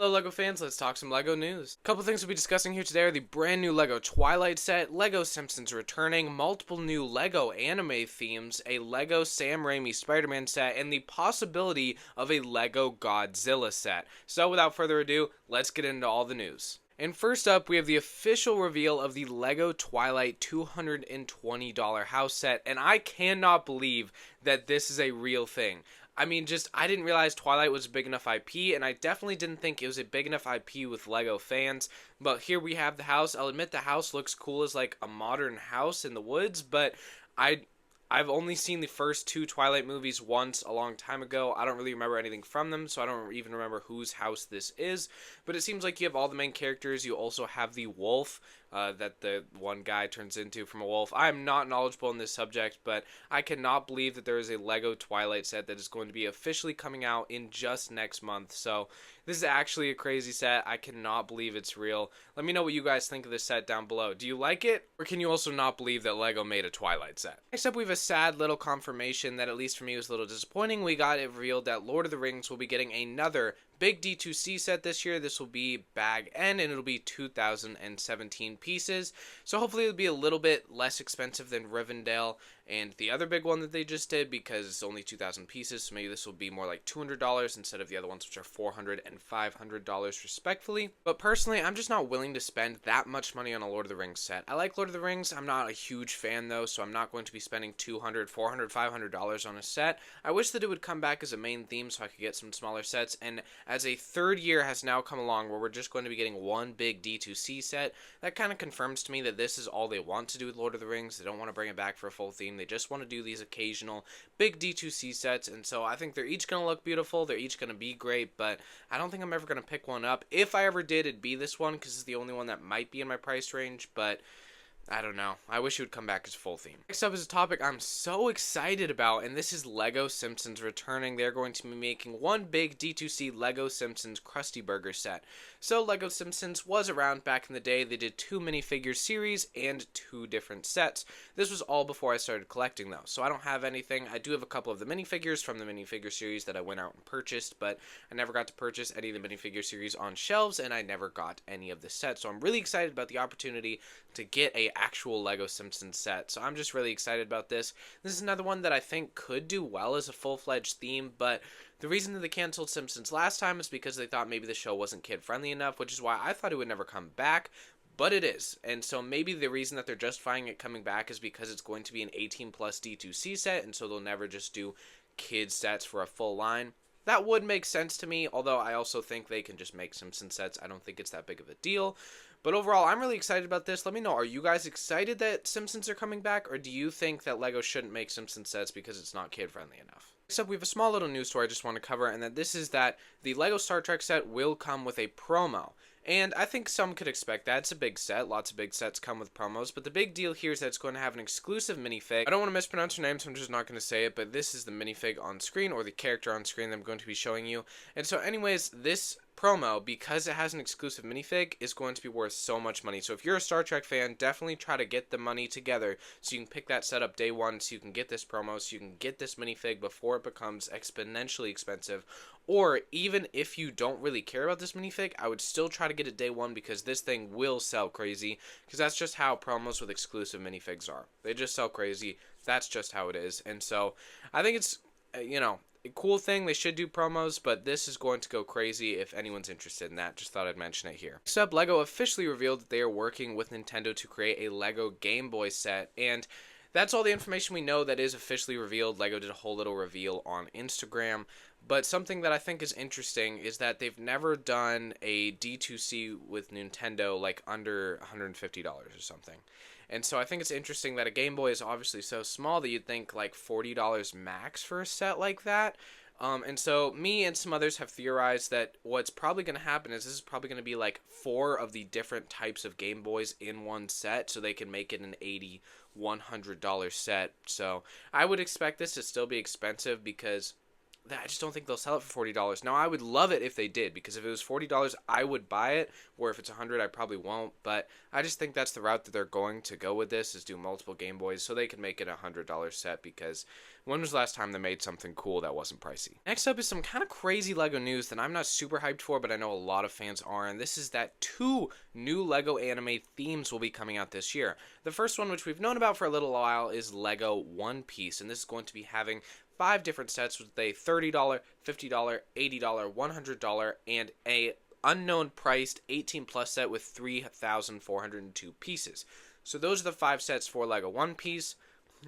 Hello LEGO fans, let's talk some LEGO news. A couple things we'll be discussing here today are the brand new LEGO Twilight set, LEGO Simpsons returning, multiple new LEGO anime themes, a LEGO Sam Raimi Spider-Man set, and the possibility of a LEGO Godzilla set. So without further ado, let's get into all the news. And first up, we have the official reveal of the LEGO Twilight $220 house set, and I cannot believe that this is a real thing. I didn't realize Twilight was a big enough IP, and I definitely didn't think it was a big enough IP with LEGO fans. But here we have the house. I'll admit the house looks cool as like a modern house in the woods, but I I've only seen the first two Twilight movies once a long time ago. I don't really remember anything from them, so I don't even remember whose house this is. But it seems like you have all the main characters. You also have the wolf that the one guy turns into from a wolf. I'm not knowledgeable in this subject, but I cannot believe that there is a LEGO Twilight set that is going to be officially coming out in just next month. So this is actually a crazy set. I cannot believe it's real. Let me know what you guys think of this set down below. Do you like it? Or can you also not believe that LEGO made a Twilight set? Next up, we have a sad little confirmation that, at least for me, was a little disappointing. We got it revealed that Lord of the Rings will be getting another big D2C set this year. This will be Bag N, and it'll be 2017 pieces. So hopefully it'll be a little bit less expensive than Rivendell and the other big one that they just did, because it's only 2,000 pieces. So maybe this will be more like $200 instead of the other ones, which are $400 and $500 respectfully. But personally, I'm just not willing to spend that much money on a Lord of the Rings set. I like Lord of the Rings. I'm not a huge fan though, so I'm not going to be spending $200, $400, $500 on a set. I wish that it would come back as a main theme so I could get some smaller sets. And as a third year has now come along where we're just going to be getting one big D2C set, that kind of confirms to me that this is all they want to do with Lord of the Rings. They don't want to bring it back for a full theme. They just want to do these occasional big D2C sets, and so I think they're each going to look beautiful. They're each going to be great, but I don't think I'm ever going to pick one up. If I ever did, it'd be this one because it's the only one that might be in my price range, but I don't know. I wish it would come back as full theme. Next up is a topic I'm so excited about, and this is LEGO Simpsons returning. They're going to be making one big D2C LEGO Simpsons Krusty Burger set. So LEGO Simpsons was around back in the day. They did 2 minifigure series and 2 different sets. This was all before I started collecting though, so I don't have anything. I do have a couple of the minifigures from the minifigure series that I went out and purchased, but I never got to purchase any of the minifigure series on shelves, and I never got any of the sets. So I'm really excited about the opportunity to get a actual LEGO Simpsons set. So I'm just really excited about this. This is another one that I think could do well as a full-fledged theme, but the reason that they canceled Simpsons last time is because they thought maybe the show wasn't kid-friendly enough, which is why I thought it would never come back, but it is. And so maybe the reason that they're justifying it coming back is because it's going to be an 18-plus D2C set, and so they'll never just do kid sets for a full line. That would make sense to me, although I also think they can just make Simpsons sets. I don't think it's that big of a deal. But overall, I'm really excited about this. Let me know, are you guys excited that Simpsons are coming back, or do you think that LEGO shouldn't make Simpsons sets because it's not kid-friendly enough? Next up, we have a small little news story I just want to cover, and this is that the LEGO Star Trek set will come with a promo. And I think some could expect that. It's a big set. Lots of big sets come with promos. But the big deal here is that it's going to have an exclusive minifig. I don't want to mispronounce her name, so I'm just not going to say it. But this is the minifig on screen, or the character on screen that I'm going to be showing you. And so anyways, this promo, because it has an exclusive minifig, is going to be worth so much money. So if you're a Star Trek fan, definitely try to get the money together so you can pick that set up day one, so you can get this promo, so you can get this minifig before it becomes exponentially expensive. Or even if you don't really care about this minifig, I would still try to get it day one, because this thing will sell crazy, because that's just how promos with exclusive minifigs are. They just sell crazy. That's just how it is. And so I think it's, a cool thing. They should do promos, but this is going to go crazy if anyone's interested in that. Just thought I'd mention it here. Next up, LEGO officially revealed that they are working with Nintendo to create a LEGO Game Boy set, and that's all the information we know that is officially revealed. LEGO did a whole little reveal on Instagram, but something that I think is interesting is that they've never done a D2C with Nintendo like under $150 or something. And so I think it's interesting that a Game Boy is obviously so small that you'd think like $40 max for a set like that. And so me and some others have theorized that what's probably going to happen is this is probably going to be like 4 of the different types of Game Boys in one set, so they can make it an $80, $100 set. So I would expect this to still be expensive, because I just don't think they'll sell it for $40. Now, I would love it if they did, because if it was $40, I would buy it, or if it's $100, I probably won't, but I just think that's the route that they're going to go with this, is do multiple Game Boys, so they can make it a $100 set, because when was the last time they made something cool that wasn't pricey? Next up is some kind of crazy LEGO news that I'm not super hyped for, but I know a lot of fans are, and this is that 2 new LEGO anime themes will be coming out this year. The first one, which we've known about for a little while, is LEGO One Piece, and this is going to be having 5 different sets with a $30, $50, $80, $100, and a unknown priced 18 plus set with 3,402 pieces. So those are the 5 sets for LEGO One Piece.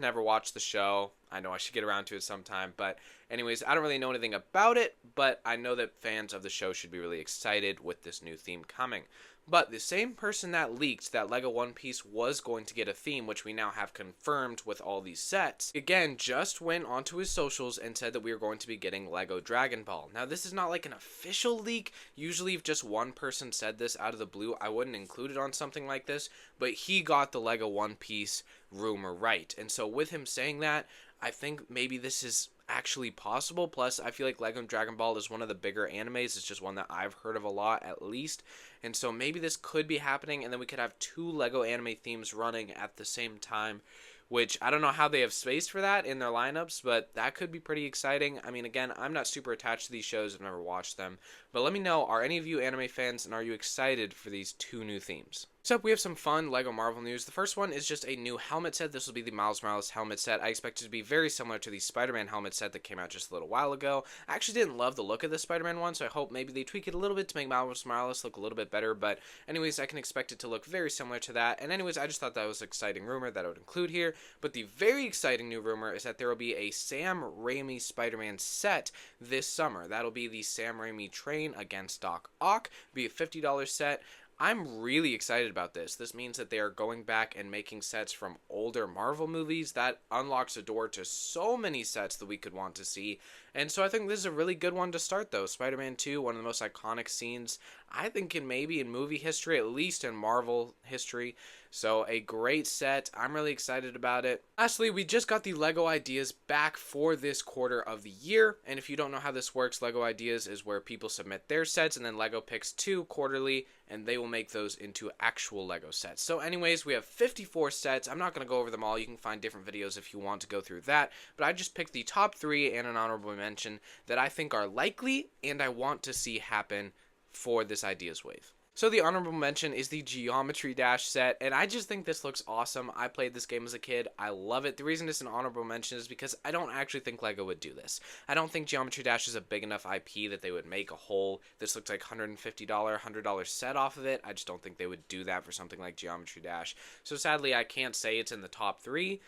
Never watched the show. I know I should get around to it sometime, but anyways, I don't really know anything about it, but I know that fans of the show should be really excited with this new theme coming. But the same person that leaked that LEGO One Piece was going to get a theme, which we now have confirmed with all these sets, again, just went onto his socials and said that we are going to be getting LEGO Dragon Ball. Now, this is not like an official leak. Usually, if just one person said this out of the blue, I wouldn't include it on something like this, but he got the LEGO One Piece rumor right. And so with him saying that, I think maybe this is actually possible. Plus, I feel like LEGO Dragon Ball is one of the bigger animes. It's just one that I've heard of a lot, at least. And so maybe this could be happening, and then we could have 2 LEGO anime themes running at the same time, which I don't know how they have space for that in their lineups, but that could be pretty exciting. I mean, again, I'm not super attached to these shows. I've never watched them. But let me know, are any of you anime fans, and are you excited for these 2 new themes? Next up, we have some fun LEGO Marvel news. The first one is just a new helmet set. This will be the Miles Morales helmet set. I expect it to be very similar to the Spider-Man helmet set that came out just a little while ago. I actually didn't love the look of the Spider-Man one, so I hope maybe they tweak it a little bit to make Miles Morales look a little bit better. But anyways, I can expect it to look very similar to that. And anyways, I just thought that was an exciting rumor that I would include here. But the very exciting new rumor is that there will be a Sam Raimi Spider-Man set this summer. That'll be the Sam Raimi Train Against Doc Ock. It'll be a $50 set. I'm really excited about this. This means that they are going back and making sets from older Marvel movies. That unlocks a door to so many sets that we could want to see. And so I think this is a really good one to start, though. Spider-Man 2, one of the most iconic scenes, I think, maybe in movie history, at least in Marvel history. So a great set. I'm really excited about it. Lastly, we just got the LEGO Ideas back for this quarter of the year. And if you don't know how this works, LEGO Ideas is where people submit their sets, and then LEGO picks 2 quarterly, and they will make those into actual LEGO sets. So anyways, we have 54 sets. I'm not going to go over them all. You can find different videos if you want to go through that. But I just picked the top 3 and an honorable mention that I think are likely and I want to see happen for this Ideas wave. So the honorable mention is the Geometry Dash set, and I just think this looks awesome. I played this game as a kid. I love it. The reason it's an honorable mention is because I don't actually think LEGO would do this. I don't think Geometry Dash is a big enough IP that they would make a whole, this looks like $150, $100 set off of it. I just don't think they would do that for something like Geometry Dash. So sadly, I can't say it's in the top 3,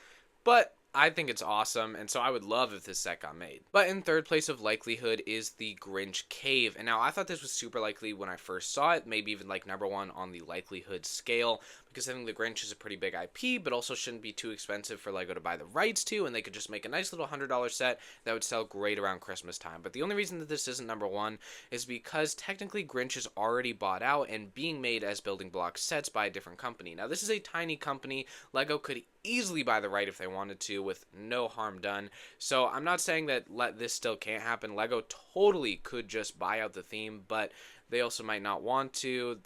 but I think it's awesome, and so I would love if this set got made. But in third place of likelihood is the Grinch Cave. And now I thought this was super likely when I first saw it, maybe even like number 1 on the likelihood scale, because I think the Grinch is a pretty big IP, but also shouldn't be too expensive for LEGO to buy the rights to, and they could just make a nice little $100 set that would sell great around Christmas time. But the only reason that this isn't number 1 is because technically Grinch is already bought out and being made as building block sets by a different company. Now this is a tiny company. LEGO could easily buy the right if they wanted to with no harm done. So I'm not saying that this still can't happen. LEGO totally could just buy out the theme, but they also might not want to.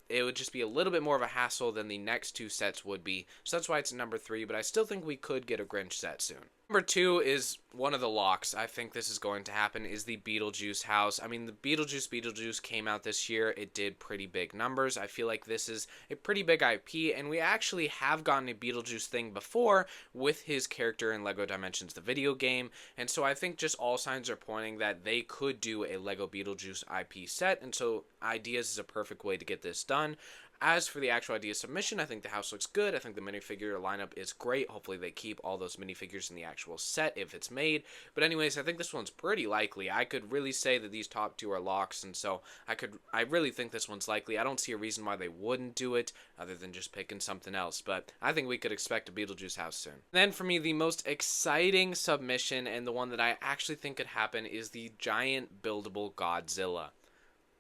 It would just be a little bit more of a hassle than the next 2 sets would be. So that's why it's number 3, but I still think we could get a Grinch set soon. Number 2 is one of the locks. I think this is going to happen, is the Beetlejuice house. I mean, the Beetlejuice came out this year. It did pretty big numbers. I feel like this is a pretty big IP, and we actually have gotten a Beetlejuice thing before with his character in LEGO Dimensions, the video game. And so I think just all signs are pointing that they could do a LEGO Beetlejuice IP set, and so Ideas is a perfect way to get this done. As for the actual idea submission, I think the house looks good. I think the minifigure lineup is great. Hopefully they keep all those minifigures in the actual set if it's made. But anyways, I think this one's pretty likely. I could really say that these top 2 are locks, and so I really think this one's likely. I don't see a reason why they wouldn't do it other than just picking something else. But I think we could expect a Beetlejuice house soon. Then for me, the most exciting submission and the one that I actually think could happen is the giant buildable Godzilla.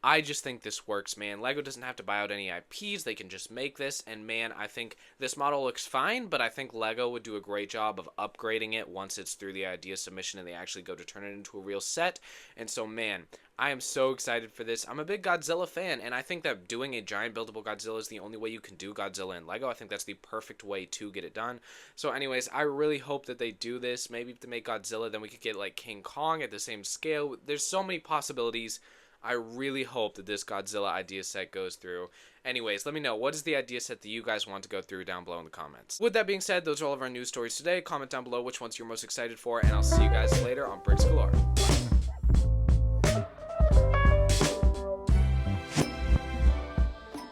I just think this works, man. Lego doesn't have to buy out any IPs. They can just make this. And man, I think this model looks fine, but I think Lego would do a great job of upgrading it once it's through the idea submission and they actually go to turn it into a real set. And so, man, I am so excited for this. I'm a big Godzilla fan, and I think that doing a giant buildable Godzilla is the only way you can do Godzilla in Lego. I think that's the perfect way to get it done. So anyways, I really hope that they do this. Maybe if they make Godzilla, then we could get like King Kong at the same scale. There's so many possibilities. I really hope that this Godzilla idea set goes through. Anyways, let me know, what is the idea set that you guys want to go through down below in the comments. With that being said, those are all of our news stories today. Comment down below which ones you're most excited for, and I'll see you guys later on Bricks Galore.